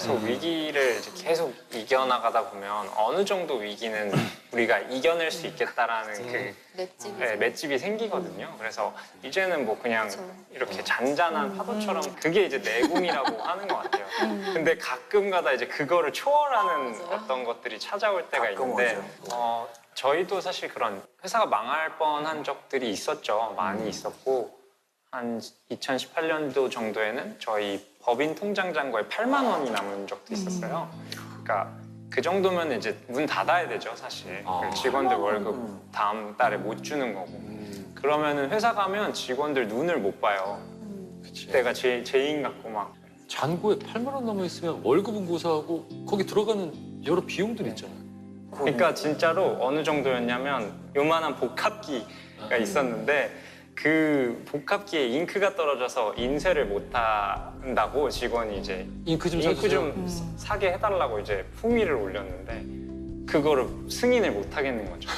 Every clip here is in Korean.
그래서 위기를 이제 계속 이겨나가다 보면 어느 정도 위기는 우리가 이겨낼 수 있겠다라는 그 맷집이 생기거든요. 그래서 이제는 뭐 그냥 이렇게 잔잔한 파도처럼 그게 이제 내공이라고 하는 것 같아요. 근데 가끔가다 이제 그거를 초월하는 어떤 것들이 찾아올 때가 있는데 저희도 사실 그런 회사가 망할 뻔한 적들이 있었죠. 많이 있었고 한 2018년도 정도에는 저희 법인 통장 잔고에 8만 원이 남은 적도 있었어요. 그러니까 그 정도면 이제 문 닫아야 되죠, 사실. 직원들 월급 다음 달에 못 주는 거고. 그러면은 회사 가면 직원들 눈을 못 봐요. 그때가 죄인 같고 막. 잔고에 8만 원 남아 있으면 월급은 고사하고 거기 들어가는 여러 비용들 있잖아요. 그러니까 진짜로 어느 정도였냐면 요만한 복합기가 있었는데 그 복합기에 잉크가 떨어져서 인쇄를 못 한다고 직원이 이제 잉크 좀 사게 해달라고 이제 품위를 올렸는데 그거를 승인을 못 하겠는 거죠.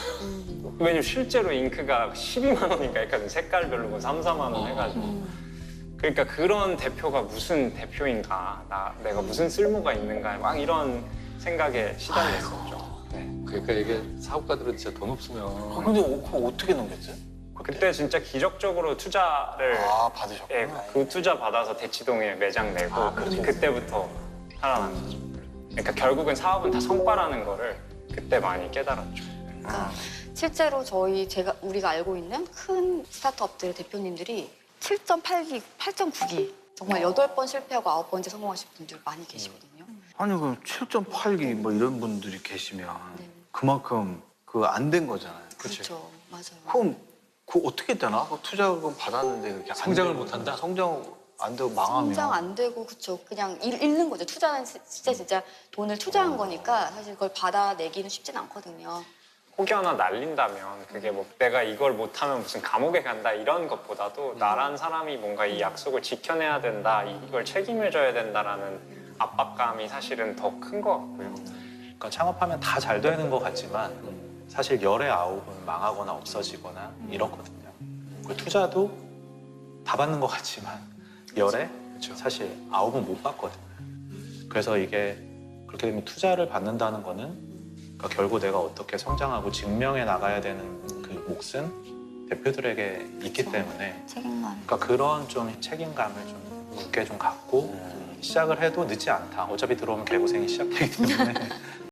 왜냐면 실제로 잉크가 12만 원인가 했거든. 색깔별로 뭐 3, 4만 원 해가지고. 그러니까 그런 대표가 무슨 대표인가, 내가 무슨 쓸모가 있는가 막 이런 생각에 시달렸었죠. 그러니까 이게 사업가들은 진짜 돈 없으면 근데 그거 어떻게 넘겼어요? 그때 진짜 기적적으로 투자를 받으셨구나. 예, 그 투자 받아서 대치동에 매장 내고 그때부터 살아난 거죠. 그러니까 결국은 사업은 다 성과라는 거를 그때 많이 깨달았죠. 그러니까 실제로 우리가 알고 있는 큰 스타트업들의 대표님들이 7.8기, 8.9기 정말 8번 실패하고 9번째 성공하신 분들 많이 계시거든요. 아니 그럼 7.8기 뭐 이런 분들이 계시면 네. 그만큼 그거 안 된 거잖아요. 그렇죠. 맞아요. 그럼 그거 어떻게 되나? 그 투자금 받았는데 그렇게 안 성장을 되고, 못 한다? 성장 안 되고 망하면 성장 안 되고 그렇죠. 그냥 잃는 거죠. 투자는 진짜 돈을 투자한 거니까 사실 그걸 받아내기는 쉽진 않거든요. 혹여나 날린다면 그게 뭐 내가 이걸 못하면 무슨 감옥에 간다 이런 것보다도 나란 사람이 뭔가 이 약속을 지켜내야 된다, 이걸 책임을 져야 된다라는 압박감이 사실은 더 큰 것 같고요. 그러니까 창업하면 다 잘 되는 것 같지만 사실 열의 아홉은 망하거나 없어지거나 이렇거든요. 그리고 투자도 다 받는 것 같지만 열에 사실 아홉은 못 받거든요. 그래서 이게 그렇게 되면 투자를 받는다는 거는 그러니까 결국 내가 어떻게 성장하고 증명해 나가야 되는 그 몫은 대표들에게 있기 때문에 책임감. 그러니까 그런 좀 책임감을 좀 굳게 좀 갖고 시작을 해도 늦지 않다. 어차피 들어오면 개고생이 시작되기 때문에